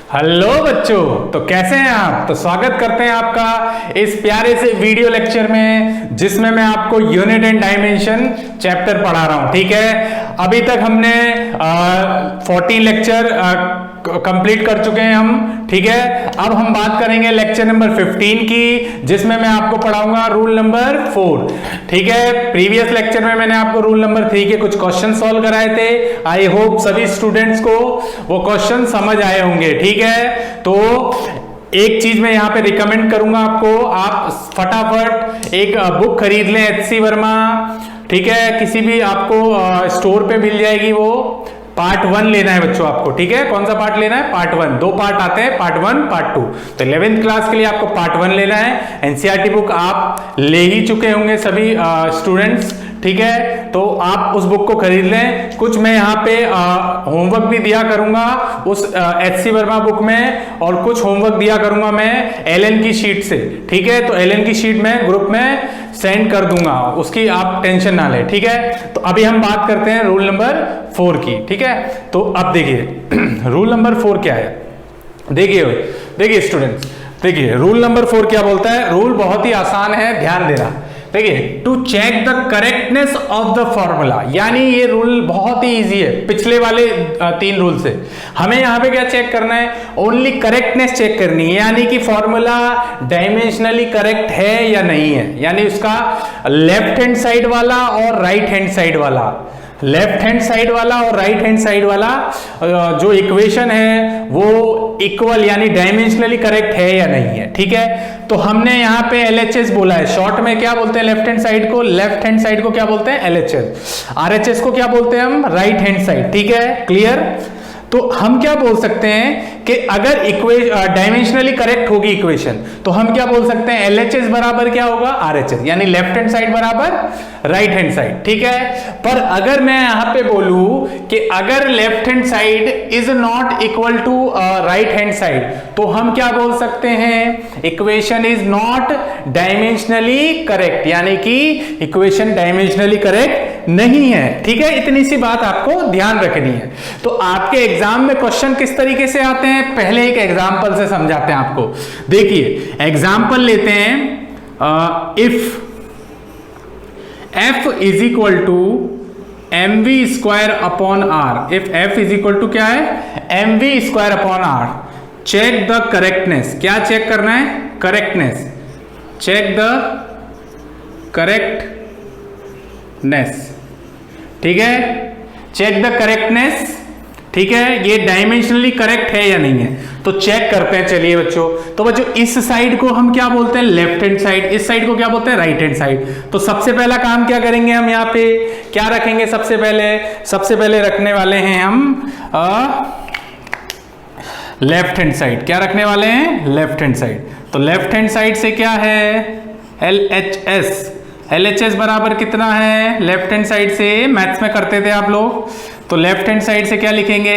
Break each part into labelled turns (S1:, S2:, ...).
S1: Hello बच्चों, तो कैसे हैं आप। तो स्वागत करते हैं आपका इस प्यारे से वीडियो लेक्चर में, जिसमें मैं आपको यूनिट एंड डायमेंशन चैप्टर पढ़ा रहा हूं। ठीक है, अभी तक हमने 14 लेक्चर कंप्लीट कर चुके हैं हम। ठीक है, अब हम बात करेंगे लेक्चर नंबर 15 की, जिसमें मैं आपको पढ़ाऊंगा रूल नंबर 4। ठीक है, प्रीवियस लेक्चर में मैंने आपको रूल नंबर 3 के कुछ क्वेश्चन सॉल्व कराए थे। आई होप सभी स्टूडेंट्स को वो क्वेश्चन समझ आए होंगे। ठीक है, तो एक चीज मैं यहाँ पे रिकमेंड करूंगा आपको, आप फटाफट एक बुक खरीद लें एचसी वर्मा। ठीक है, किसी भी आपको स्टोर पे मिल जाएगी वो। पार्ट 1 लेना है बच्चों आपको। ठीक है, कौन सा पार्ट लेना है? पार्ट 1। 2 पार्ट आते हैं, पार्ट 1 पार्ट 2। तो 11th क्लास के लिए आपको पार्ट 1 लेना है। एनसीईआरटी बुक आप ले ही चुके होंगे सभी स्टूडेंट्स। ठीक है, तो आप उस बुक को खरीद लें। कुछ मैं यहाँ पे होमवर्क भी दिया करूंगा उस एचसी वर्मा बुक में, और कुछ होमवर्क दिया करूंगा मैं एलएन की शीट से। ठीक है, तो एलएन की शीट में ग्रुप में सेंड कर दूंगा, उसकी आप टेंशन ना लें। ठीक है, तो अभी हम बात करते हैं रूल नंबर 4 की। ठीक है, तो अब देखिए रूल नंबर 4 क्या है। देखिए स्टूडेंट्स, देखिए रूल नंबर 4 क्या बोलता है। रूल बहुत ही आसान है, ध्यान देना। देखिए, to check the correctness of the formula, यानी ये रूल बहुत ही इजी है पिछले वाले 3 रूल से। हमें यहाँ पे क्या चेक करना है? ओनली करेक्टनेस चेक करनी है, यानी कि फॉर्मूला डायमेंशनली करेक्ट है या नहीं है। यानी उसका लेफ्ट हैंड साइड वाला और राइट हैंड साइड वाला, लेफ्ट हैंड साइड वाला और राइट हैंड साइड वाला जो इक्वेशन है वो इक्वल यानी डायमेंशनली करेक्ट है या नहीं है। ठीक है, तो हमने यहाँ पे LHS बोला है। शॉर्ट में क्या बोलते हैं लेफ्ट हैंड साइड को? लेफ्ट हैंड साइड को क्या बोलते हैं? LHS। RHS को क्या बोलते हैं हम? Right hand side. ठीक है, क्लियर। तो हम क्या बोल सकते हैं कि अगर डायमेंशनली करेक्ट होगी इक्वेशन, तो हम क्या बोल सकते हैं? LHS बराबर क्या होगा? RHS, यानी लेफ्ट हैंड साइड बराबर राइट हैंड साइड। ठीक है, पर अगर मैं यहां पे बोलूं कि अगर left hand side is not equal to right hand side, तो हम क्या बोल सकते हैं? Equation is not dimensionally correct, यानी कि इक्वेशन डायमेंशनली करेक्ट नहीं है। ठीक है, इतनी सी बात आपको ध्यान रखनी है। तो आपके एग्जाम में क्वेश्चन किस तरीके से आते हैं, पहले एक एग्जांपल से समझाते हैं आपको। देखिए एग्जांपल लेते हैं। If f is equal to mv square upon r, if f is equal to क्या है? mv square upon r, check the correctness. क्या चेक करना है? करेक्टनेस। Check the correctness. ठीक है, चेक द करेक्टनेस। ठीक है, ये डायमेंशनली करेक्ट है या नहीं है, तो चेक करते हैं। चलिए बच्चों, तो बच्चों इस साइड को हम क्या बोलते हैं? Left hand side. इस साइड को क्या बोलते हैं? Right hand side. तो सबसे पहला काम क्या करेंगे हम? यहाँ पे क्या रखेंगे? सबसे पहले रखने वाले हैं हम लेफ्ट हैंड साइड। क्या रखने वाले हैं? Left hand side. तो लेफ्ट हैंड साइड से क्या है? LHS। LHS बराबर कितना है? लेफ्ट हैंड साइड से मैथ्स में करते थे आप लोग, तो लेफ्ट हैंड साइड से क्या लिखेंगे?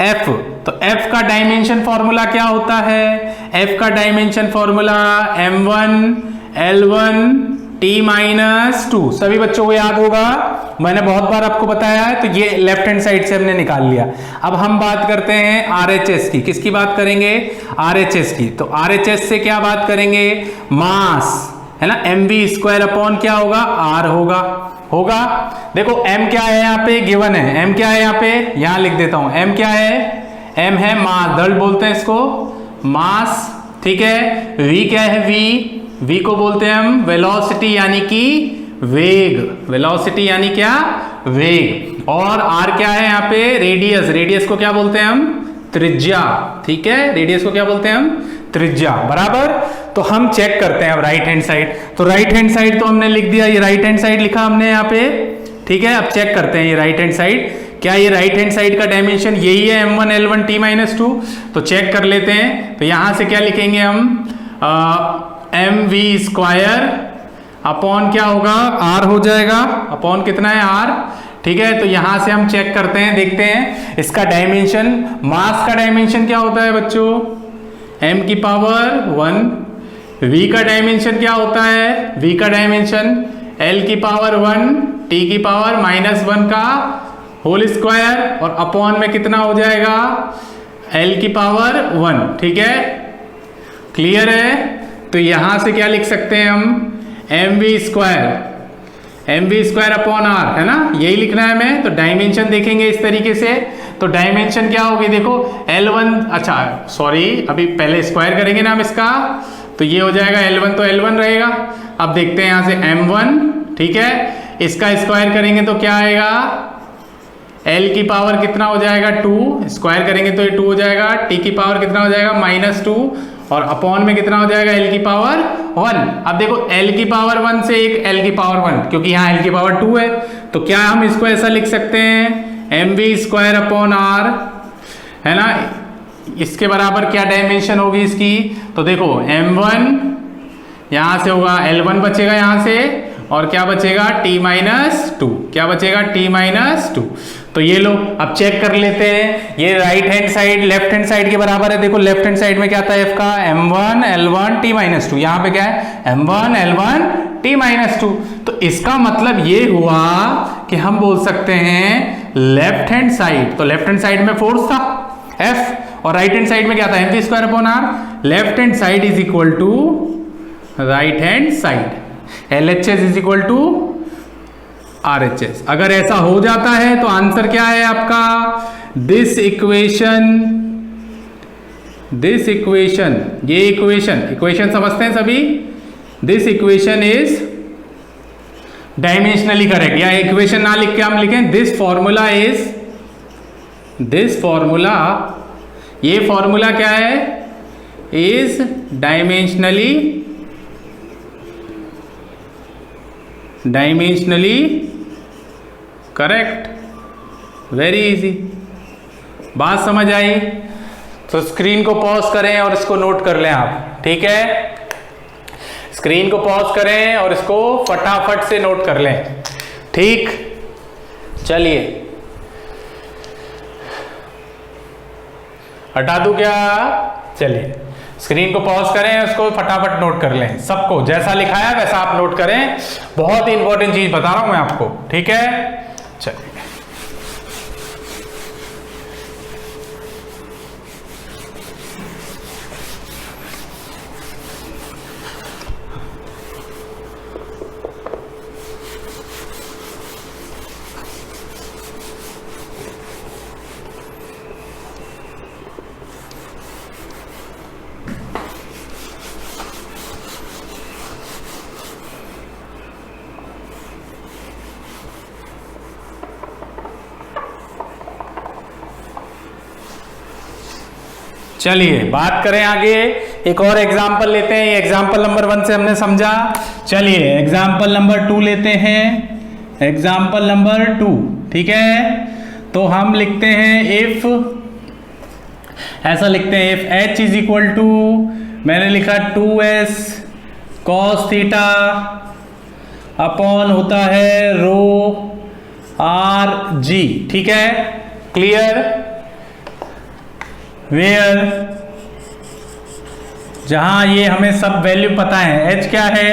S1: F। तो F का डायमेंशन फॉर्मूला क्या होता है? F का dimension formula M1 L1 T-2। सभी बच्चों को याद होगा, मैंने बहुत बार आपको बताया है। तो ये लेफ्ट हैंड साइड से हमने निकाल लिया। अब हम बात करते हैं RHS की। किसकी बात करेंगे? RHS की। तो RHS से क्या बात करेंगे? मास, है ना। mv स्क्वायर अपॉन क्या होगा? r होगा। देखो m क्या है यहाँ पे? गिवन है। m क्या है यहाँ पे? यहाँ लिख देता हूं। m क्या है? m है मास, दर्द बोलते हैं इसको, मास। ठीक है, v क्या है? v को बोलते हैं हम वेलोसिटी, यानी कि वेग। वेलोसिटी यानी क्या? वेग। और r क्या है यहाँ पे? रेडियस। रेडियस को क्या बोलते हैं हम? त्रिज्या। ठीक है, रेडियस को क्या बोलते हैं हम? त्रिज्या। बराबर। तो हम चेक करते हैं अब राइट हैंड साइड। तो राइट हैंड साइड तो हमने लिख दिया, ये राइट हैंड साइड लिखा हमने यहाँ पे। ठीक है, अब चेक करते हैं ये राइट हैंड साइड। क्या ये राइट हैंड साइड का डायमेंशन यही है? M1 L1 T-2। तो चेक कर लेते हैं। तो यहां से क्या लिखेंगे हम? mv स्क्वायर अपॉन क्या होगा? r हो जाएगा। अपॉन कितना है? r। ठीक है, तो यहां से हम चेक करते हैं, देखते हैं इसका डायमेंशन। मास का डायमेंशन क्या होता है बच्चों? m की पावर 1। v का डायमेंशन क्या होता है? v का डायमेंशन l की पावर 1 t की पावर -1 का होल स्क्वायर, और अपॉन में कितना हो जाएगा? L की पावर 1, ठीक है, क्लियर है। तो यहां से क्या लिख सकते हैं हम, mv स्क्वायर अपॉन r, है ना, यही लिखना है हमें। तो डायमेंशन देखेंगे इस तरीके से, तो डायमेंशन क्या होगी, देखो L1, अच्छा सॉरी, अभी पहले स्क्वायर करेंगे ना हम इसका, तो ये हो जाएगा L1, तो L1 रहेगा। अब देखते हैं यहां से m1, ठीक है, इसका स्क्वायर करेंगे तो क्या आएगा, L की पावर कितना हो जाएगा 2, स्क्वायर करेंगे तो ये 2 हो जाएगा, T की पावर कितना हो जाएगा -2, और अपॉन में कितना हो जाएगा L की पावर 1। अब देखो L की पावर 1 से एक L की पावर 1, क्योंकि यहाँ L की पावर 2 है, तो क्या हम इसको ऐसा लिख सकते हैं, mv स्क्वायर अपॉन r, है ना, इसके बराबर क्या डायमेंशन होगी इसकी, तो देखो m1 यहां से होगा, L1 बचेगा यहां से, और क्या बचेगा t-2, क्या बचेगा t-2। तो ये लो, अब चेक कर लेते हैं, ये right hand side left hand side के बराबर है। देखो लेफ्ट हैंड साइड में क्या था f का, m1 L1 t-2, यहां पे क्या है m1 L1 t-2। तो इसका मतलब ये हुआ कि हम बोल सकते हैं लेफ्ट हैंड साइड, तो लेफ्ट हैंड साइड में फोर्स था F, और राइट हैंड साइड में क्या था mv square upon r। Left hand side is equal to right hand side, LHS is equal to RHS। अगर ऐसा हो जाता है तो आंसर क्या है आपका, दिस इक्वेशन, ये इक्वेशन समझते हैं सभी, this equation is dimensionally correct, या इक्वेशन ना लिख के हम लिखें दिस फॉर्मूला, ये फॉर्मूला क्या है, is dimensionally correct. Very easy, बात समझ आई। तो स्क्रीन को पॉज करें और इसको नोट कर लें आप, ठीक है, स्क्रीन को पॉज करें और इसको फटाफट से नोट कर लें, ठीक। चलिए हटा दूं क्या, चलिए स्क्रीन को पॉज करें, उसको फटाफट नोट कर लें, सबको जैसा लिखा है वैसा आप नोट करें। बहुत ही इंपॉर्टेंट चीज बता रहा हूं मैं आपको, ठीक है। चलिए चलिए बात करें आगे, एक और एग्जाम्पल लेते हैं। एग्जाम्पल नंबर 1 से हमने समझा, चलिए एग्जाम्पल नंबर 2 लेते हैं। एग्जाम्पल नंबर 2, ठीक है, तो हम लिखते हैं इफ, ऐसा लिखते हैं if h is equal to, मैंने लिखा 2s cos थीटा अपॉन होता है रो r g, ठीक है, क्लियर। वेयर, जहां ये हमें सब वैल्यू पता है, h क्या है,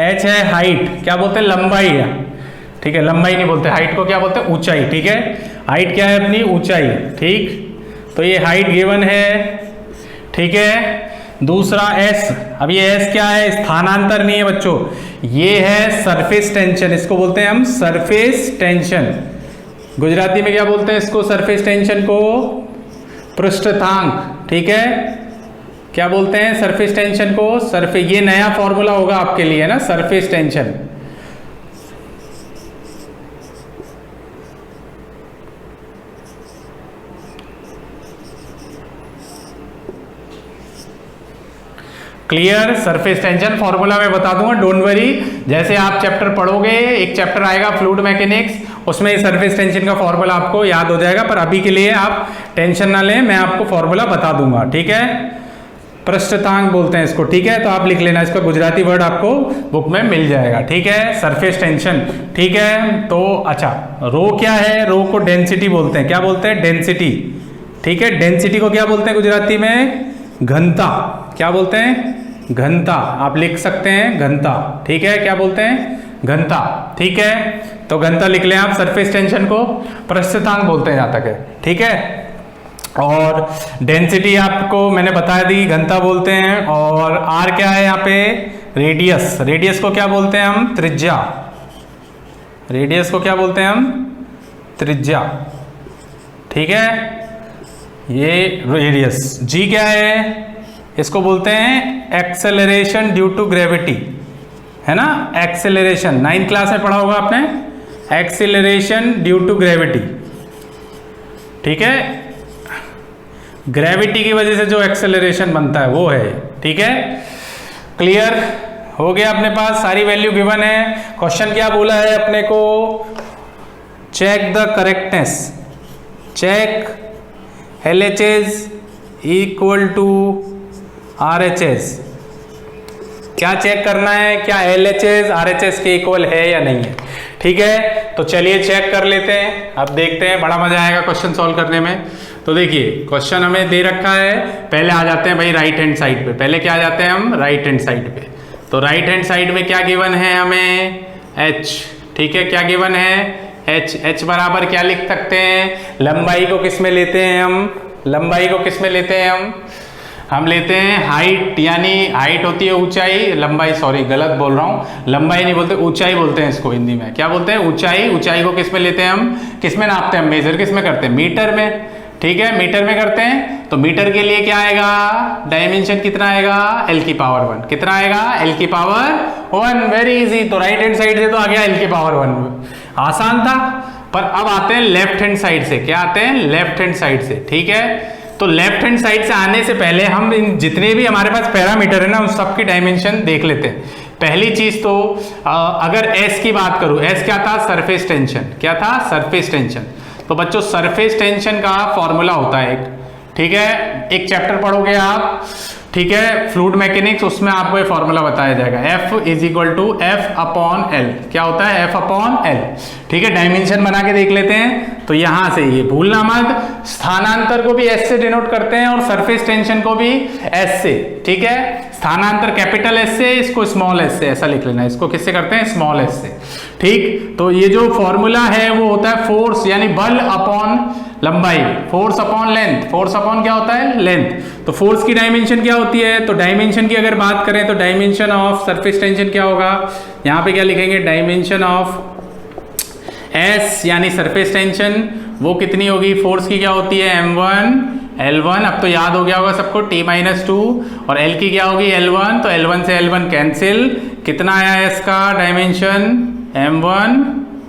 S1: h है हाइट, क्या बोलते हैं लंबाई है, ठीक है, लंबाई नहीं बोलते, हाइट को क्या बोलते हैं ऊंचाई, ठीक है, हाइट क्या है अपनी ऊंचाई, ठीक। तो ये हाइट गिवन है, ठीक है। दूसरा s, अब ये s क्या है, स्थानांतर नहीं है बच्चों, ये है सरफेस टेंशन, इसको बोलते हैं हम सरफेस टेंशन, गुजराती में क्या बोलते हैं इसको, सरफेस टेंशन को पृष्ठतांक, ठीक है, क्या बोलते हैं सरफेस टेंशन को, सरफेस, ये नया फॉर्मूला होगा आपके लिए ना, surface tension. Clear, surface tension formula मैं बता दूंगा, डोंट वरी। जैसे आप चैप्टर पढ़ोगे, एक चैप्टर आएगा फ्लूइड मैकेनिक्स, उसमें सरफेस टेंशन का फॉर्मूला आपको याद हो जाएगा, पर अभी के लिए आप टेंशन ना लें, मैं आपको फॉर्मूला बता दूंगा, ठीक है। पृष्ठतांक बोलते हैं इसको, ठीक है, तो आप लिख लेना, इसका गुजराती वर्ड आपको बुक में मिल जाएगा, ठीक है, सरफेस टेंशन, ठीक है। तो अच्छा, रो क्या है, रो को डेंसिटी बोलते हैं, क्या बोलते हैं डेंसिटी, ठीक है, डेंसिटी को क्या बोलते हैं गुजराती में, घनता, क्या बोलते हैं घनता, आप लिख सकते हैं घनता, ठीक है, क्या बोलते हैं घनता, ठीक है। तो घनता लिख लें आप, सरफेस टेंशन को पृष्ठतांक बोलते हैं जहां तक है, ठीक है। और डेंसिटी आपको मैंने बता दी, घनता बोलते हैं। और आर क्या है यहाँ पे, रेडियस। रेडियस को क्या बोलते हैं हम, त्रिज्या। रेडियस को क्या बोलते हैं हम, त्रिज्या। ठीक है, ये रेडियस। जी क्या है, इसको बोलते हैं एक्सेलरेशन ड्यू टू ग्रेविटी, है ना। एक्सेलरेशन 9th क्लास में पढ़ा होगा आपने, एक्सेलरेशन ड्यू टू ग्रेविटी। ठीक है, ग्रेविटी की वजह से जो एक्सेलरेशन बनता है वो है। ठीक है, क्लियर हो गया। अपने पास सारी वैल्यू गिवन है। क्वेश्चन क्या बोला है अपने को, check the correctness, check LHS equal to RHS। क्या चेक करना है, क्या LHS RHS के इक्वल है या नहीं है। ठीक है, तो चलिए चेक कर लेते हैं। अब देखते हैं, बड़ा मजा आएगा क्वेश्चन सॉल्व करने में। तो देखिए क्वेश्चन हमें दे रखा है, पहले आ जाते हैं भाई राइट हैंड साइड पे। पहले क्या आ जाते हैं हम, राइट हैंड साइड पे। तो राइट हैंड साइड में क्या गिवन है हमें, h। ठीक है, क्या गिवन है, h बराबर क्या लिख सकते हैं, लंबाई को किस में लेते हैं हम, लंबाई को किस में लेते हैं हम लेते हैं हाइट, यानी हाइट होती है ऊंचाई, लंबाई सॉरी गलत बोल रहा हूँ, लंबाई नहीं बोलते, ऊंचाई बोलते हैं इसको हिंदी में। क्या बोलते हैं, ऊंचाई। ऊंचाई को किस में लेते हैं हम, किस में नापते हैं, मेजर किस में करते हैं, मीटर में। ठीक है, मीटर में करते हैं। तो मीटर के लिए क्या आएगा, डायमेंशन कितना आएगा, l की पावर 1। कितना आएगा, l की पावर 1। Very easy. तो राइट हैंड साइड से तो आ गया l की पावर 1, आसान था। पर अब आते हैं लेफ्ट हैंड साइड से। क्या आते हैं, लेफ्ट हैंड साइड से। ठीक है, तो लेफ्ट हैंड साइड से आने से पहले हम इन जितने भी हमारे पास पैरामीटर है ना, उन सबकी डायमेंशन देख लेते हैं। पहली चीज तो अगर s की बात करूं, s क्या था, सरफेस टेंशन। क्या था, सरफेस टेंशन। तो बच्चों सरफेस टेंशन का फॉर्मूला होता है एक। ठीक है, एक चैप्टर पढ़ोगे आप, ठीक है, फ्लूइड मैकेनिक्स, उसमें आपको ये फॉर्मूला बताया जाएगा, F is equal to F upon L। क्या होता है, F अपॉन L। ठीक है, डायमेंशन बना के देख लेते हैं। तो यहां से ये भूलना मत, स्थानांतर को भी S से डिनोट करते हैं और सरफेस टेंशन को भी S से। ठीक है, स्थानांतर कैपिटल S से, इसको स्मॉल s से, ऐसा लिख लेना। इसको किससे करते हैं, स्मॉल s से। ठीक, तो ये जो फॉर्मूला है वो होता है फोर्स यानी बल अपॉन लंबाई, force upon length. Force upon क्या होता है, लेंथ। तो फोर्स की डायमेंशन क्या होती है, तो डायमेंशन की अगर बात करें तो डायमेंशन ऑफ सरफेस टेंशन क्या होगा, यहाँ पे क्या लिखेंगे, डायमेंशन ऑफ S यानी सरफेस टेंशन, वो कितनी होगी, फोर्स की क्या होती है, m1 L1। अब तो याद हो गया होगा सबको, T-2 और L की क्या होगी, L1। तो L1 से L1 कैंसिल, कितना आया है इसका डायमेंशन, m1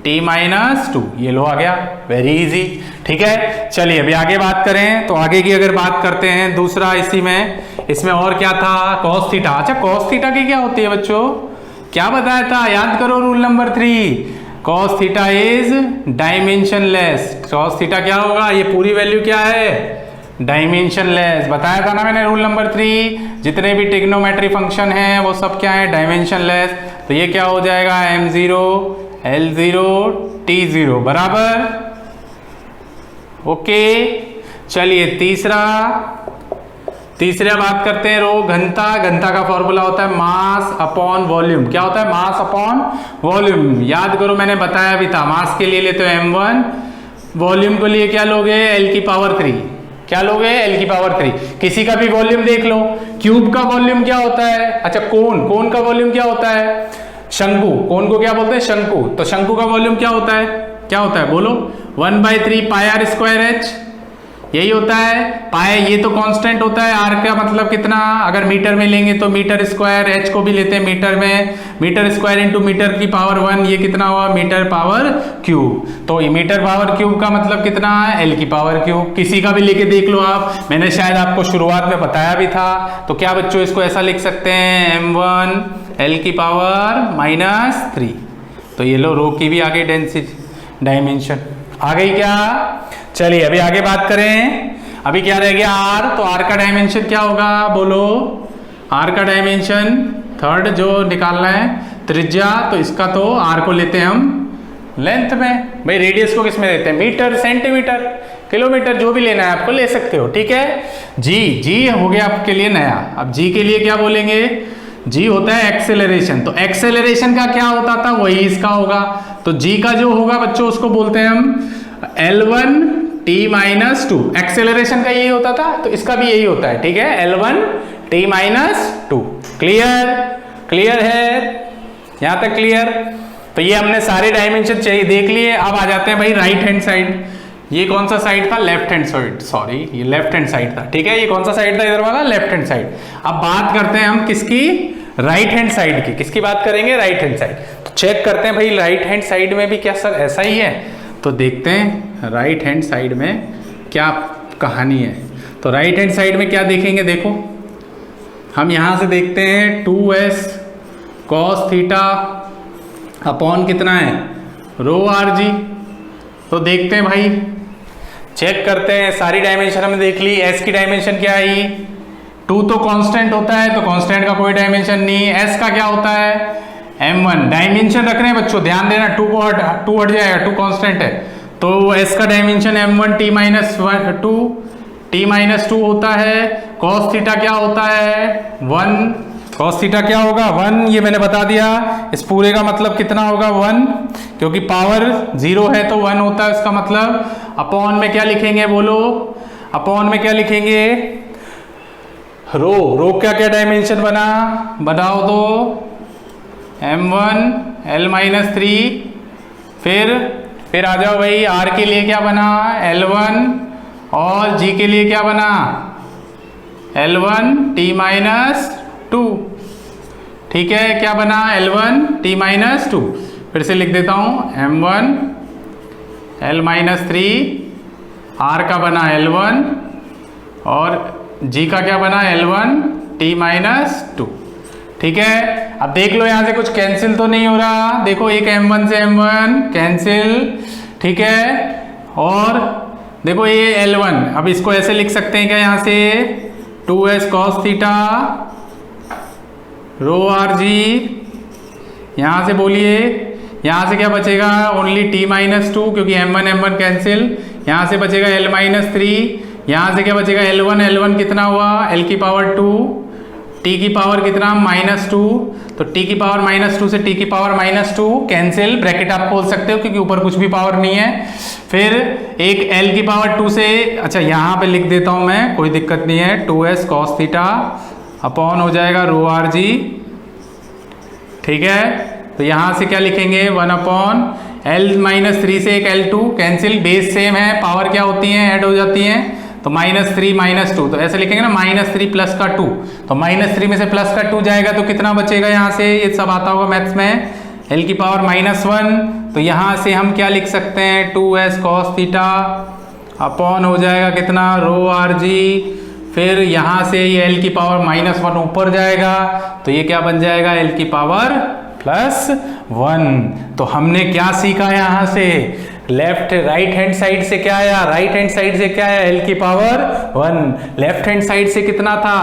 S1: T-2। ये लो आ गया, वेरी इजी। ठीक है, चलिए अभी आगे बात करें। तो आगे की अगर बात करते हैं, दूसरा इसी में, इसमें और क्या था, cos थीटा। अच्छा, cos थीटा की क्या होती है बच्चों, क्या बताया था, याद करो rule number 3, cos theta is dimensionless. cos theta क्या होगा, ये पूरी वैल्यू क्या है, डायमेंशनलेस। बताया था ना मैंने रूल नंबर 3, जितने भी ट्रिग्नोमेट्री फंक्शन है वो सब क्या है, डायमेंशनलेस। तो ये क्या हो जाएगा, m0 L0 T0 बराबर। ओके, चलिए तीसरा बात करते हैं, रो घनता। घनता का फॉर्मूला होता है मास अपॉन वॉल्यूम। क्या होता है, मास अपॉन वॉल्यूम। याद करो, मैंने बताया भी था, मास के लिए लेते हो m1, वॉल्यूम के लिए क्या लोगे, l की पावर 3। क्या लोगे, l की पावर 3। किसी का भी वॉल्यूम देख लो, क्यूब का वॉल्यूम क्या होता है, अच्छा कोन का वॉल्यूम क्या होता है, शंकु। कोन को क्या बोलते हैं, शंकु। तो शंकु का वॉल्यूम क्या होता है, क्या होता है बोलो, 1/3 पाई r स्क्वायर h, यही होता है। पाई ये तो कांस्टेंट होता है, r का मतलब कितना, अगर मीटर में लेंगे तो मीटर स्क्वायर, h को भी लेते हैं मीटर में, मीटर स्क्वायर इंटू मीटर की पावर 1, ये कितना हुआ, मीटर पावर क्यूब। तो मीटर पावर क्यूब का मतलब कितना है, l की पावर क्यूब। किसी का भी लेके देख लो आप, मैंने शायद आपको शुरुआत में बताया भी था। तो क्या बच्चों, इसको ऐसा लिख सकते हैं, m1 l की पावर -3। तो ये लो, रो की भी आगे डेंसिटी डायमेंशन आ गई क्या। चलिए अभी आगे बात करें, अभी क्या रह गया, r। तो r का डायमेंशन क्या होगा, बोलो, r का डायमेंशन थर्ड जो निकालना है, त्रिज्या। तो इसका तो r को लेते हैं हम लेंथ में, भाई रेडियस को किस में लेते हैं, मीटर, सेंटीमीटर, किलोमीटर, जो भी लेना है आपको ले सकते हो। ठीक है, जी हो गया आपके लिए नया। अब जी के लिए क्या बोलेंगे, जी होता है एक्सेलरेशन। तो एक्सेलरेशन का क्या होता था, वही इसका होगा। तो जी का जो होगा बच्चों, उसको बोलते हैं हम L1 t minus two, acceleration का यही होता था तो इसका भी यही होता है, ठीक है, L1 t minus two. Clear, clear है यहां तक? क्लियर। तो ये हमने सारे डायमेंशन चाहिए देख लिए। अब आ जाते हैं भाई राइट हैंड साइड। ये कौन सा साइड था? लेफ्ट हैंड साइड, सॉरी ये लेफ्ट हैंड साइड था, ठीक है। ये कौन सा साइड था इधर वाला? Left hand side. अब बात करते हैं हम किसकी? राइट हैंड साइड की। किसकी बात करेंगे? Right hand side. तो चेक करते हैं भाई राइट हैंड साइड में भी क्या सर ऐसा ही है? तो देखते हैं राइट हैंड साइड में क्या कहानी है। तो राइट हैंड साइड में क्या देखेंगे? देखो हम यहां से देखते हैं 2s cos थीटा अपॉन कितना है? रो आर जी। तो देखते हैं भाई, चेक करते हैं। सारी डायमेंशन हमने देख ली। s की डायमेंशन क्या आई? 2 तो कांस्टेंट होता है, तो कांस्टेंट का कोई डायमेंशन नहीं है। s का क्या होता है? m1। डायमेंशन रख रहे हैं बच्चों, ध्यान देना, 2 हट जाएगा, 2 कांस्टेंट है। तो s का dimension m1 t minus 2, t minus 2 होता है। cos थीटा क्या होता है? 1। cos थीटा क्या होगा? 1। ये मैंने बता दिया। इस पूरे का मतलब कितना होगा? 1, क्योंकि पावर 0 है तो 1 होता है इसका मतलब। अपॉन में क्या लिखेंगे बोलो? अपॉन में क्या लिखेंगे? रो क्या क्या डायमेंशन बना? बताओ तो। m1 l minus 3। फिर आ जाओ भाई, r के लिए क्या बना? L1 और g के लिए क्या बना? L1 t minus 2। ठीक है, क्या बना? L1 t minus 2। फिर से लिख देता हूं, m1 l माइनस 3, r का बना L1 और g का क्या बना? L1 t minus 2। ठीक है, अब देख लो यहां से कुछ कैंसिल तो नहीं हो रहा। देखो एक m1 से m1 कैंसिल, ठीक है। और देखो ये L1, अब इसको ऐसे लिख सकते हैं क्या यहां से? 2s cos theta rho R G. यहां से बोलिए, यहां से क्या बचेगा? ओनली t माइनस 2, क्योंकि m1 कैंसिल। यहां से बचेगा l माइनस 3। यहां से क्या बचेगा? L1 कितना हुआ? l की पावर 2, t की पावर कितना? -2। तो t की पावर -2 से t की पावर -2 कैंसिल, ब्रैकेट आप खोल सकते हो क्योंकि ऊपर कुछ भी पावर नहीं है। फिर एक l की पावर 2 से, अच्छा यहां पे लिख देता हूं मैं, कोई दिक्कत नहीं है। 2s cos थीटा अपॉन हो जाएगा रो आर जी। ठीक है, तो यहां से क्या लिखेंगे? 1 अपॉन l माइनस 3 से एक l2 कैंसिल, बेस सेम है, पावर क्या होती है? ऐड हो जाती है। तो -3 -2, तो ऐसे लिखेंगे ना, -3 प्लस का 2। तो -3 में से प्लस का 2 जाएगा तो कितना बचेगा? यहां से ये सब आता होगा मैथ्स में, l की पावर -1। तो यहां से हम क्या लिख सकते हैं? 2s cos थीटा अपॉन हो जाएगा कितना? रो आर जी। फिर यहां से ये l की पावर -1 ऊपर जाएगा, तो ये क्या बन जाएगा? l की पावर +1। तो हमने क्या सीखा यहां से? लेफ्ट राइट हैंड साइड से क्या आया? राइट हैंड साइड से क्या आया? l की पावर 1। लेफ्ट हैंड साइड से कितना था?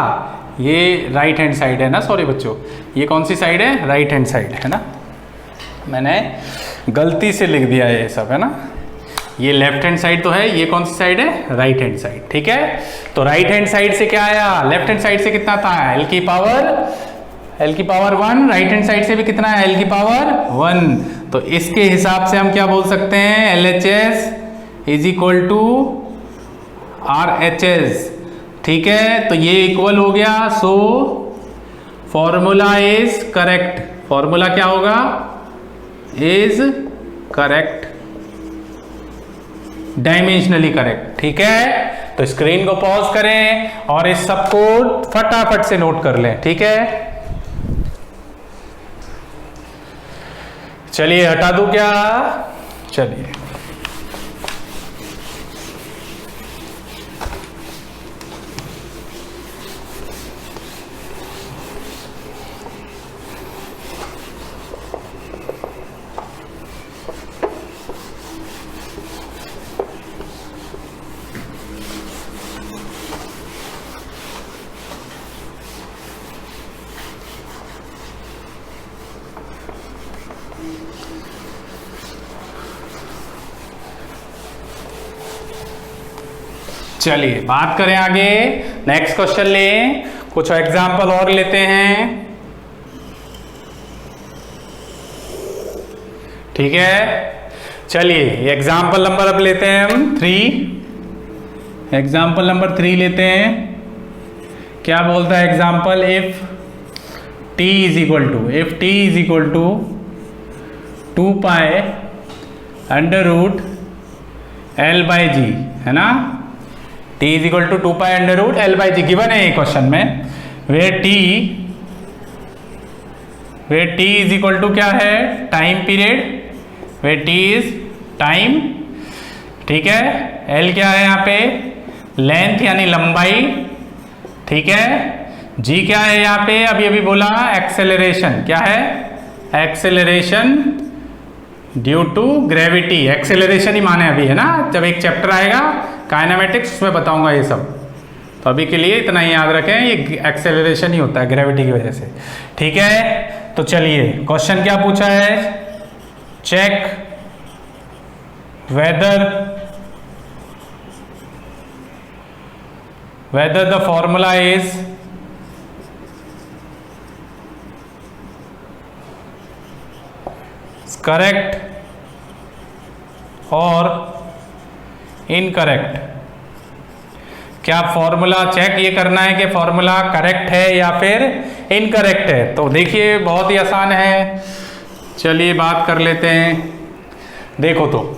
S1: ये राइट हैंड साइड है ना, सॉरी बच्चों, ये कौन सी साइड है? राइट हैंड साइड है ना, मैंने गलती से लिख दिया ये सब, है ना। ये लेफ्ट हैंड साइड तो है, ये कौन सी साइड है? Right hand side. ठीक है, तो राइट हैंड साइड से क्या आया? लेफ्ट हैंड साइड से कितना था? l की पावर 1। राइट हैंड साइड से भी कितना है? l की पावर 1। तो इसके हिसाब से हम क्या बोल सकते हैं? LHS is equal to RHS। ठीक है, तो ये इक्वल हो गया, so formula is correct. Formula क्या होगा? Is correct, dimensionally correct. ठीक है, तो स्क्रीन को पॉज करें और इस सबको फटाफट से नोट कर लें। ठीक है, चलिए हटा दूं क्या? चलिए, चलिए बात करें आगे, नेक्स्ट क्वेश्चन लें, कुछ एग्जाम्पल और लेते हैं। ठीक है, चलिए एग्जाम्पल नंबर अब लेते हैं हम 3। एग्जाम्पल नंबर 3 लेते हैं। क्या बोलता है example? If t is equal to 2 pi under root L by G, है ना। t is equal to 2 pi under root L by G given है ये क्वेश्चन में। Where t is equal to क्या है? Time period. Where t is time, ठीक है। L क्या है यहाँ पे? लेंथ यानी लंबाई, ठीक है। g क्या है यहाँ पे? अभी अभी बोला एक्सेलरेशन। क्या है? Acceleration due to gravity. Acceleration ही माने अभी, है ना। जब एक चैप्टर आएगा काइनेमेटिक्स उसमें बताऊंगा ये सब, तो अभी के लिए इतना ही याद रखें, ये एक्सेलरेशन ही होता है ग्रेविटी की वजह से, ठीक है। तो चलिए क्वेश्चन क्या पूछा है? Check whether the formula is correct और इनकरेक्ट। क्या फॉर्मूला चेक ये करना है कि फॉर्मूला करेक्ट है या फिर इनकरेक्ट है। तो देखिए बहुत ही आसान है, चलिए बात कर लेते हैं। देखो तो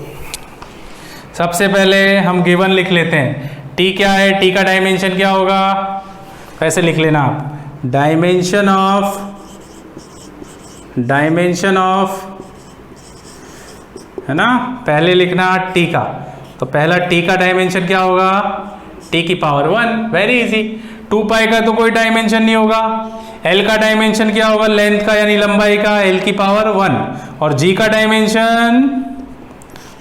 S1: सबसे पहले हम गिवन लिख लेते हैं। टी क्या है? टी का डायमेंशन क्या होगा? कैसे लिख लेना आप? डायमेंशन ऑफ, है ना। पहले लिखना टी का, तो पहला टी का डायमेंशन क्या होगा? टी की पावर 1, वेरी इजी। 2 पाई का तो कोई डायमेंशन नहीं होगा। एल का डायमेंशन क्या होगा? लेंथ का यानी लंबाई का, एल की पावर 1। और जी का डायमेंशन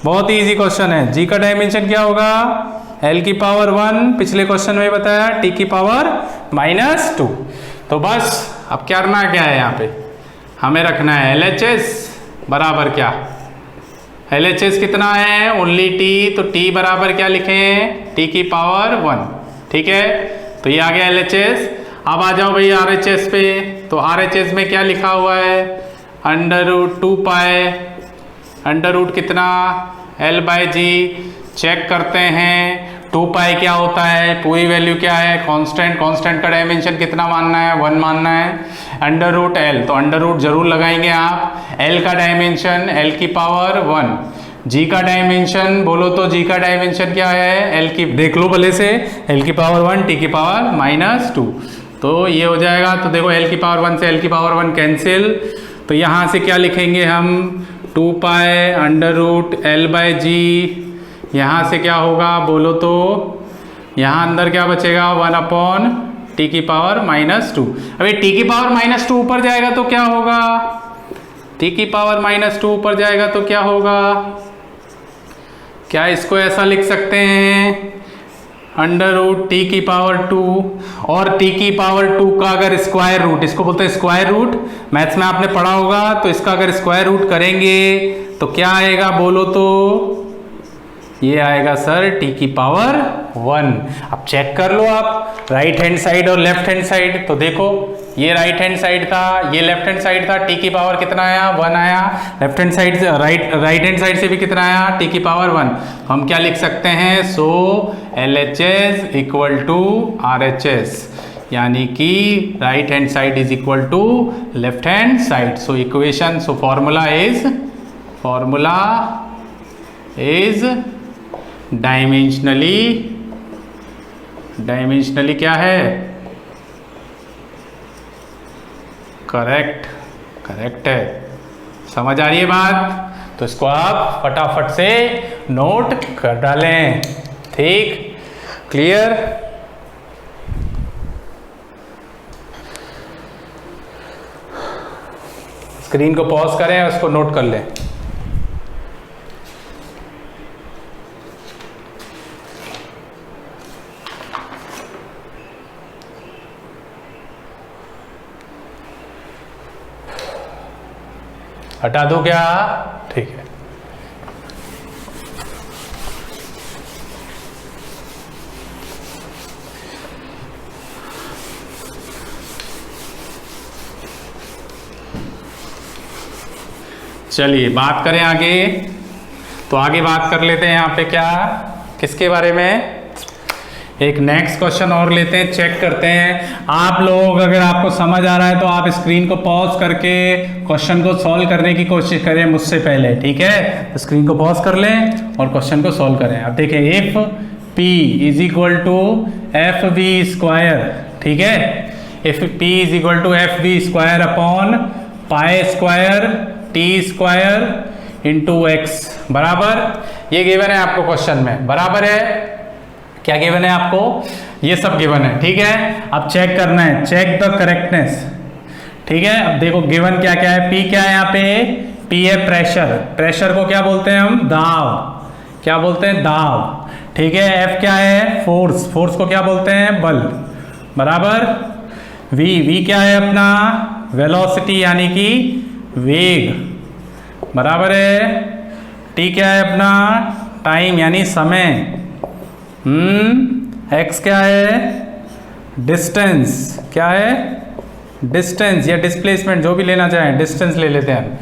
S1: बहुत ही इजी क्वेश्चन है। जी का डायमेंशन क्या होगा? एल की पावर 1, पिछले क्वेश्चन में बताया, टी की पावर -2। तो बस अब क्या करना क्या है यहाँ पे? हमें रखना है LHS बराबर क्या? LHS कितना है? ओनली टी, तो टी बराबर क्या लिखें? टी की पावर 1, ठीक है। तो ये आ गया LHS। अब आ जाओ भाई RHS पे। तो RHS में क्या लिखा हुआ है? Under root 2 pi under root कितना? L by g. चेक करते हैं 2 पाई क्या होता है, पूरी वैल्यू क्या है? कांस्टेंट। कांस्टेंट का डायमेंशन कितना मानना है? 1 मानना है। अंडर रूट L, तो अंडर रूट जरूर लगाएंगे आप। L का डायमेंशन L की पावर 1। G का डायमेंशन बोलो तो G का डायमेंशन क्या है? L की, देख लो भले से, L की पावर 1, T की पावर -2। तो ये हो जाएगा। तो देखो L की पावर 1 से L की पावर 1 कैंसिल। तो यहाँ से क्या लिखेंगे हम? 2 pi under root L by G. यहाँ से क्या होगा बोलो तो? यहाँ अंदर क्या बचेगा? 1 अपॉन टी की पावर -2। अभी टी की पावर -2 ऊपर जाएगा तो क्या होगा? टी की पावर -2 ऊपर जाएगा तो क्या होगा? क्या इसको ऐसा लिख सकते हैं? अंडर रूट टी की पावर 2, और टी की पावर 2 का अगर स्क्वायर रूट, इसको बोलते हैं स्क्वायर रूट, मैथ्स में आपने पढ़ा होगा। तो इसका अगर स्क्वायर रूट करेंगे तो क्या आएगा बोलो तो? ये आएगा सर टी की पावर 1। अब चेक कर लो आप राइट हैंड साइड और लेफ्ट हैंड साइड। तो देखो ये राइट हैंड साइड था, ये लेफ्ट हैंड साइड था। टी की पावर कितना आया? 1 आया। लेफ्ट हैंड साइड से राइट हैंड साइड से भी कितना आया? टी की पावर 1। हम क्या लिख सकते हैं? So LHS equal to RHS, यानी कि right hand side is equal to left hand side. So equation, so formula is dimensionally क्या है? करेक्ट है। समझ आ रही है बात? तो इसको आप फटाफट से नोट कर डालें। ठीक, क्लियर? स्क्रीन को पॉज करें और उसको नोट कर लें। हटा दो क्या? ठीक है। चलिए बात करें आगे। तो आगे बात कर लेते हैं यहाँ पे क्या, किसके बारे में? एक नेक्स्ट क्वेश्चन और लेते हैं, चेक करते हैं। आप लोग अगर आपको समझ आ रहा है तो आप स्क्रीन को पॉज करके क्वेश्चन को सॉल्व करने की कोशिश करें मुझसे पहले, ठीक है? तो स्क्रीन को पॉज कर लें और क्वेश्चन को सॉल्व करें। अब देखें, if P is equal to f v square, ठीक है? If P is equal to f v square upon pi square t square into x, बराबर ये गिवन है आपको क्वेश्चन में, बराबर है? क्या गिवन है आपको? ये सब गिवन है, ठीक है? अब चेक करना है, चेक द करेक्टनेस, ठीक है? अब देखो गिवन क्या क्या है। P क्या है यहाँ पे? P है प्रेशर, प्रेशर को क्या बोलते हैं हम? दाब, क्या बोलते हैं? दाब, ठीक है? F क्या है? फोर्स, फोर्स को क्या बोलते हैं? बल, बराबर? V क्या है अपना? वेलोसिटी यानी कि वेग, बराबर है? T क्या है अपना? टाइम यानी समय। X क्या है? डिस्टेंस, क्या है? डिस्टेंस या डिस्प्लेसमेंट, जो भी लेना चाहें, डिस्टेंस ले लेते हैं।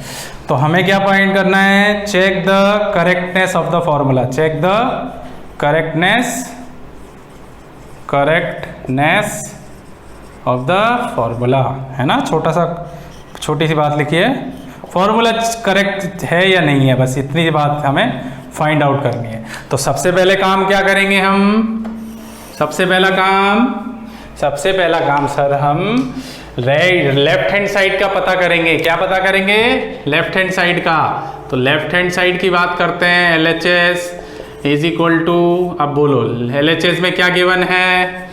S1: तो हमें क्या पॉइंट करना है? Check the correctness of the formula, check the correctness of the formula, है ना? छोटी सी बात लिखी है, फॉर्मूला करेक्ट है या नहीं है, बस इतनी सी बात हमें फाइंड आउट करनी है। तो सबसे पहले काम क्या करेंगे हम? सबसे पहला काम सर हम लेफ्ट हैंड साइड का पता करेंगे। क्या पता करेंगे? लेफ्ट हैंड साइड का। तो लेफ्ट हैंड साइड की बात करते हैं। LHS इज इक्वल टू, अब बोलो LHS में क्या गिवन है?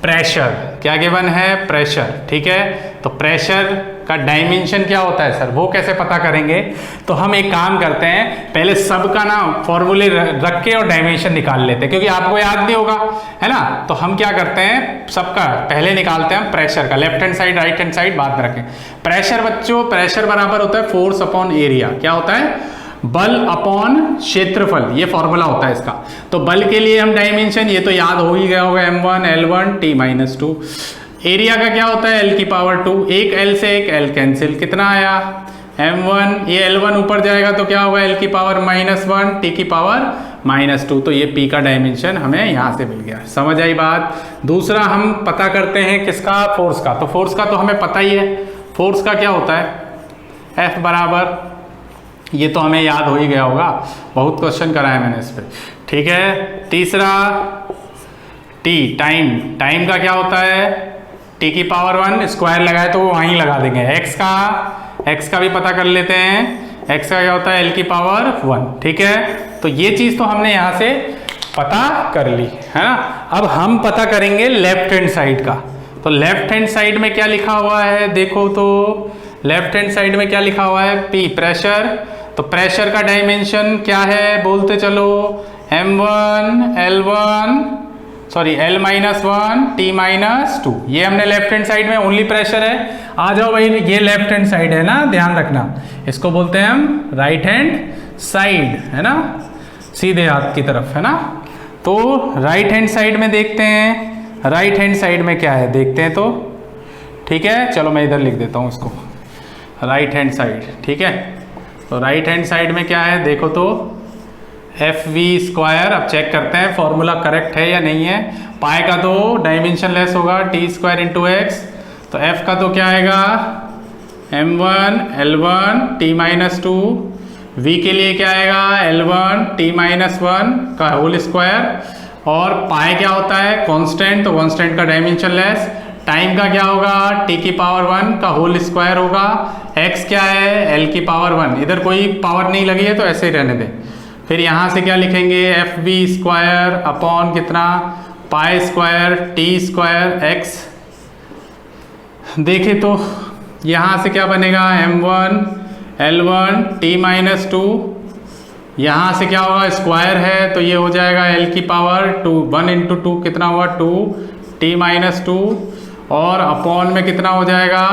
S1: प्रेशर, क्या गिवन है? प्रेशर, ठीक है? तो प्रेशर का डायमेंशन क्या होता है सर, वो कैसे पता करेंगे? तो हम एक काम करते हैं, पहले सबका ना फॉर्मूले रख के और डायमेंशन निकाल लेते हैं, क्योंकि आपको याद नहीं होगा, है ना? तो हम क्या करते हैं, सबका पहले निकालते हैं हम प्रेशर का, left hand side right hand side बाद में रखें। प्रेशर बच्चों, प्रेशर बराबर होता है फोर्स अपॉन एरिया। क्या होता है? बल अपॉन क्षेत्रफल, ये फॉर्मूला होता है इसका। तो बल के लिए हम डायमेंशन, ये तो याद हो ही गया होगा, m1 L1 T-2। एरिया का क्या होता है? L की पावर 2, एक L से एक L कैंसिल, कितना आया? m1, ये L1 ऊपर जाएगा तो क्या होगा? L की पावर -1 T की पावर -2। तो ये P का डायमेंशन हमें यहाँ से मिल गया। समझ आई बात? दूसरा हम पता करते हैं किसका? फोर्स का। तो फोर्स का तो हमें पता ही है, फोर्स का क्या होता है? F बराबर, ये तो हमें याद हो ही गया होगा, बहुत क्वेश्चन कराया मैंने इस पर, ठीक है? तीसरा T, टाइम का क्या होता है? T की पावर 1, स्क्वायर लगाए तो वहीं लगा देंगे। X का भी पता कर लेते हैं, X का क्या होता है? L की पावर 1, ठीक है? तो ये चीज तो हमने यहाँ से पता कर ली, है ना? अब हम पता करेंगे लेफ्ट हैंड साइड का। तो लेफ्ट हैंड साइड में क्या लिखा हुआ है? देखो तो लेफ्ट हैंड साइड में क्या लिखा हुआ है? P, pressure. तो प्रेशर का डायमेंशन क्या है? बोलते चलो, m1 L1 sorry L-1 T-2। ये हमने लेफ्ट हैंड साइड में ओनली प्रेशर है। आ जाओ भाई, ये लेफ्ट हैंड साइड है ना, ध्यान रखना, इसको बोलते हैं हम राइट हैंड साइड, है ना? सीधे हाथ की तरफ, है ना? तो राइट हैंड साइड में देखते हैं, राइट हैंड साइड में क्या है देखते हैं। तो ठीक है, चलो मैं इधर लिख देता हूँ इसको, राइट हैंड साइड, ठीक है? तो राइट हैंड साइड में क्या है देखो तो FV स्क्वायर। अब चेक करते हैं फॉर्मूला करेक्ट है या नहीं है। पाई का तो डायमेंशन लेस होगा, T² इंटू एक्स। तो F का तो क्या आएगा? m1 L1 T-2। V के लिए क्या आएगा? L1 T-1 का होल स्क्वायर। और पाई क्या होता है? कांस्टेंट, तो कांस्टेंट का डायमेंशन लेस। टाइम का क्या होगा? T की पावर 1 का होल स्क्वायर होगा। X क्या है? L की पावर 1। इधर कोई पावर नहीं लगी है तो ऐसे ही रहने दें। फिर यहाँ से क्या लिखेंगे? FV स्क्वायर अपॉन कितना? Pi square T² X। देखें तो यहाँ से क्या बनेगा? m1 L1 T-2। यहाँ से क्या होगा? स्क्वायर है तो ये हो जाएगा L की पावर 2, 1 इंटू 2 कितना हुआ? 2 T-2। और अपॉन में कितना हो जाएगा?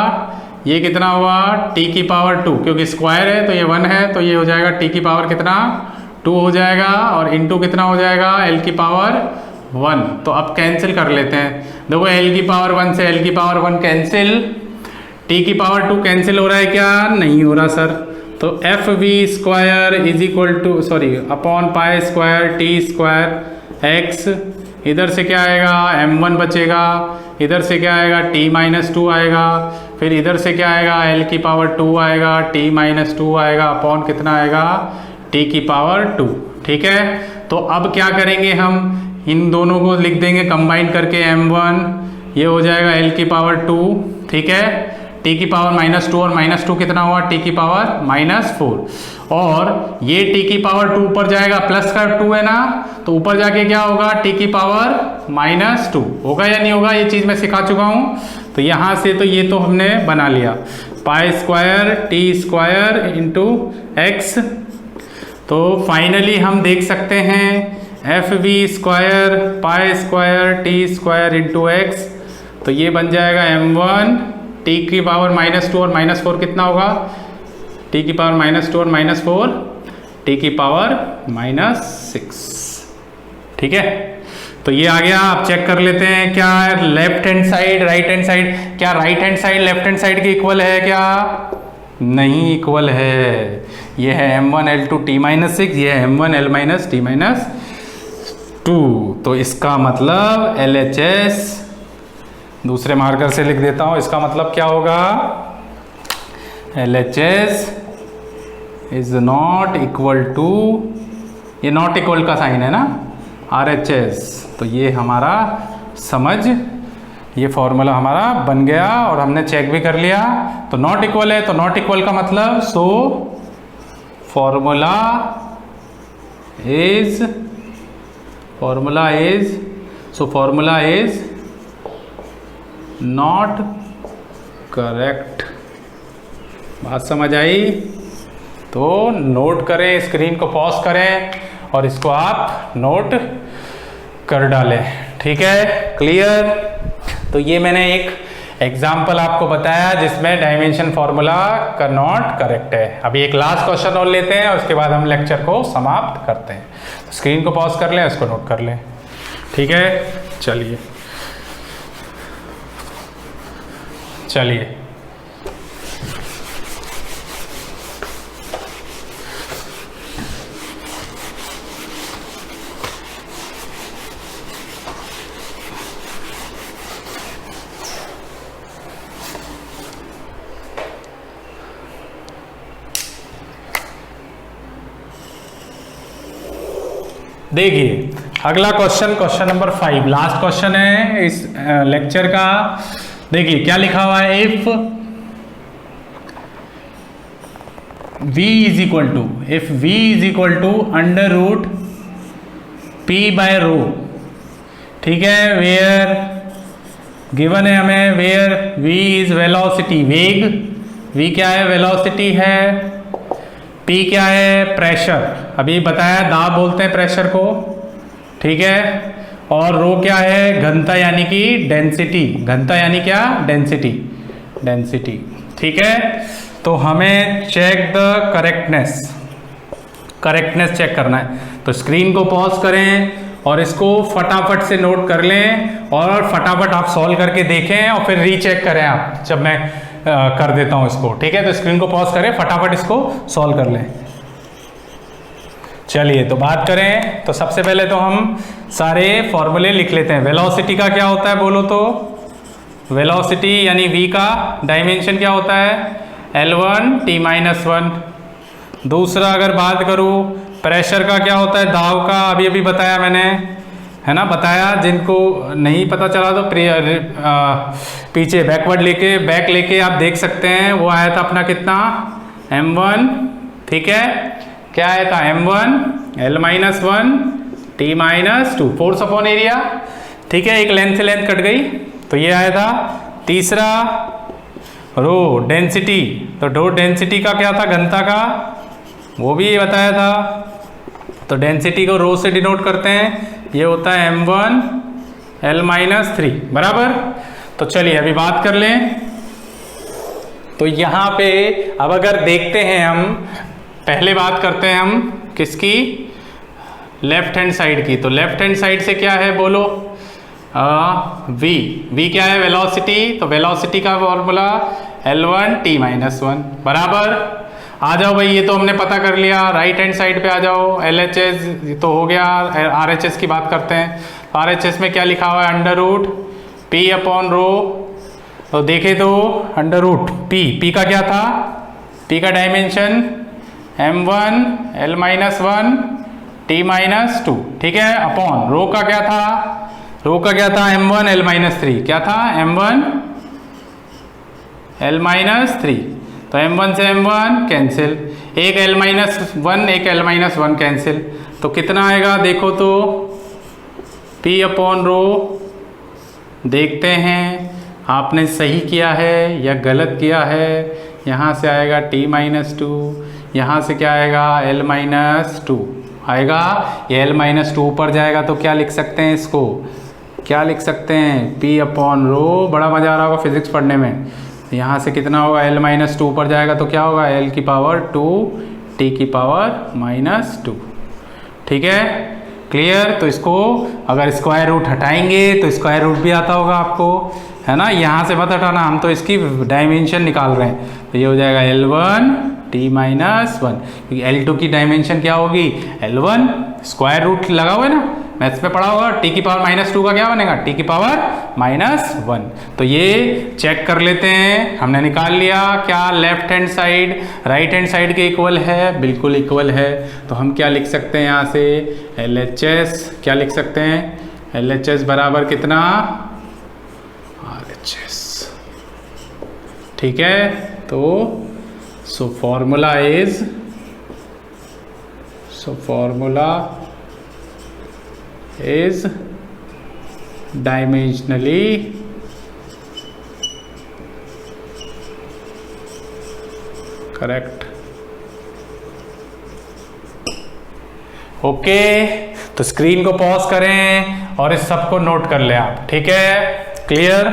S1: ये कितना हुआ? T की पावर 2, क्योंकि स्क्वायर है तो ये 1 है तो ये हो जाएगा T की पावर कितना? 2 हो जाएगा। और इंटू कितना हो जाएगा? L की पावर 1। तो अब कैंसिल कर लेते हैं। देखो L की पावर 1 से L की पावर 1 कैंसिल, T की पावर 2 कैंसिल हो रहा है क्या? नहीं हो रहा सर। तो FV square is equal two upon pi square T² X इधर से क्या आएगा m1 बचेगा, इधर से क्या आएगा t-2 आएगा, फिर इधर से क्या आएगा l की पावर 2 आएगा, t-2 आएगा अपॉन कितना आएगा t की पावर 2। ठीक है, तो अब क्या करेंगे हम इन दोनों को लिख देंगे कंबाइन करके m1, ये हो जाएगा l की पावर 2। ठीक है, t की पावर -2 और -2 कितना हुआ t की पावर -4, और ये t की पावर 2 ऊपर जाएगा, प्लस का 2 है ना, तो ऊपर जाके क्या होगा t की पावर -2 होगा या नहीं होगा, ये चीज़ मैं सिखा चुका हूँ। तो यहाँ से तो ये तो हमने बना लिया pi square t square into x। तो फाइनली हम देख सकते हैं f v square pi square t square into x, तो ये बन जाएगा m1 t की पावर -2 और -4 कितना होगा t की पावर -2 और -4 t की पावर -6। ठीक है, तो ये आ गया। आप चेक कर लेते हैं क्या है left hand side right hand side, क्या right hand side left hand side के इक्वल है क्या, नहीं इक्वल है। ये है m1 l2 t-6, ये है m1 l t-2। तो इसका मतलब LHS दूसरे मार्कर से लिख देता हूं, इसका मतलब क्या होगा LHS is not equal to, ये नॉट इक्वल का साइन है ना RHS, तो ये हमारा समझ, ये फॉर्मूला हमारा बन गया और हमने चेक भी कर लिया। तो नॉट इक्वल है, तो नॉट इक्वल का मतलब सो फॉर्मूला इज नॉट करेक्ट। बात समझ आई? तो नोट करें, स्क्रीन को पॉज करें और इसको आप नोट कर डालें। ठीक है, क्लियर? तो ये मैंने एक एग्जाम्पल आपको बताया जिसमें डायमेंशन फॉर्मूला का नॉट करेक्ट है। अभी एक लास्ट क्वेश्चन और लेते हैं और उसके बाद हम लेक्चर को समाप्त करते हैं। तो स्क्रीन को पॉज कर लें, इसको नोट कर लें। ठीक है, चलिए देखिए अगला क्वेश्चन नंबर 5, लास्ट क्वेश्चन है इस लेक्चर का। देखिए क्या लिखा हुआ है, if v is equal to under root p by rho. ठीक है, वेयर गिवन है हमें, वेयर v इज वेलोसिटी, वेग, v क्या है वेलोसिटी है, p क्या है प्रेशर, अभी बताया दाब बोलते हैं प्रेशर को। ठीक है, और रो क्या है घनता यानी कि डेंसिटी, घनता यानी क्या डेंसिटी। ठीक है, तो हमें चेक द करेक्टनेस चेक करना है। तो स्क्रीन को पॉज करें और इसको फटाफट से नोट कर लें और फटाफट आप सॉल्व करके देखें और फिर रीचेक करें आप जब मैं कर देता हूं इसको। ठीक है, तो स्क्रीन को पॉज करें, फटाफट इसको सॉल्व कर लें। चलिए तो बात करें, तो सबसे पहले तो हम सारे फॉर्मूले लिख लेते हैं। वेलोसिटी का क्या होता है बोलो तो, वेलोसिटी यानी v का डायमेंशन क्या होता है L1 t-1। दूसरा अगर बात करूं प्रेशर का क्या होता है, दाब का अभी बताया मैंने, है ना, बताया। जिनको नहीं पता चला तो पीछे बैक लेके आप देख सकते हैं। वो आया था अपना कितना m1। ठीक है, क्या आया था m1 L-1 t-2 force upon area. ठीक है, एक लेंथ से लेंथ कट गई, तो ये आया था। तीसरा रो डेंसिटी, तो रो डेंसिटी का क्या था घनता का, वो भी ये बताया था। तो डेंसिटी को रो से डिनोट करते हैं, ये होता है m1 L-3 बराबर। तो चलिए अभी बात कर लें। तो यहाँ पे अब अगर देखते हैं हम, पहले बात करते हैं हम किसकी, लेफ्ट हैंड साइड की। तो लेफ्ट हैंड साइड से क्या है बोलो, v क्या है वेलोसिटी, तो वेलोसिटी का फॉर्मूला L1 t-1 बराबर। आ जाओ भाई, ये तो हमने पता कर लिया। राइट हैंड साइड पे आ जाओ, LHS तो हो गया, RHS की बात करते हैं। RHS में क्या लिखा हुआ है, under root p upon rho. तो देखे तो अंडर रूट पी का क्या था, पी का डायमेंशन m1 l-1 t-2, ठीक है, अपॉन रो का क्या था, रो का क्या था m1 l-3, क्या था m1 l-3। तो m1 से m1 कैंसिल, एक l-1 एक l-1 कैंसिल, तो कितना आएगा देखो तो p अपॉन रो। देखते हैं आपने सही किया है या गलत किया है। यहाँ से आएगा t-2, यहाँ से क्या आएगा l-2 आएगा, ये l-2 ऊपर जाएगा तो क्या लिख सकते हैं, इसको क्या लिख सकते हैं, p अपॉन रो। बड़ा मजा आ रहा होगा फिजिक्स पढ़ने में। यहाँ से कितना होगा, l-2 ऊपर जाएगा तो क्या होगा, l की पावर 2 t की पावर -2, ठीक है, क्लियर। तो इसको अगर स्क्वायर रूट हटाएंगे तो स्क्वायर रूट भी आता होगा आपको, है ना, यहाँ से मत हटाना, हम तो इसकी डायमेंशन निकाल रहे हैं। तो ये हो जाएगा l1 t-1, क्योंकि l2 की डायमेंशन क्या होगी, l1, स्क्वायर रूट लगा हुआ है ना, मैथ्स में पढ़ा होगा, t की पावर -2 का क्या बनेगा, t की पावर -1। तो ये चेक कर लेते हैं, हमने निकाल लिया क्या, left hand side right hand side के इक्वल है, बिल्कुल इक्वल है। तो हम क्या लिख सकते हैं, यहाँ से LHS क्या लिख सकते हैं, LHS बराबर कितना, RHS, ठीक है। तो so formula is dimensionally correct। Okay, तो स्क्रीन को पॉज करें और इस सब को नोट कर लें आप, ठीक है, क्लियर।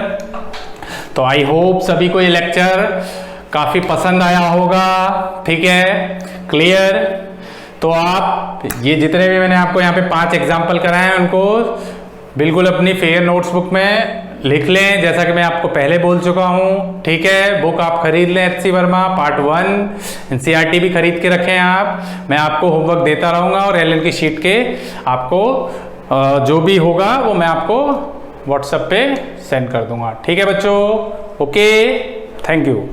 S1: तो आई होप सभी को ये लेक्चर काफी पसंद आया होगा, ठीक है, क्लियर। तो आप ये जितने भी मैंने आपको यहाँ पे 5 एग्जाम्पल कराए हैं उनको बिल्कुल अपनी फेयर नोट्स बुक में लिख लें, जैसा कि मैं आपको पहले बोल चुका हूँ, ठीक है। बुक आप खरीद लें, HC वर्मा पार्ट 1, NCERT भी खरीद के रखें आप। मैं आपको होमवर्क देता रहूँगा और LL की शीट के आपको जो भी होगा वो मैं आपको व्हाट्सएप पे सेंड कर दूंगा, ठीक है बच्चों। Okay, thank you.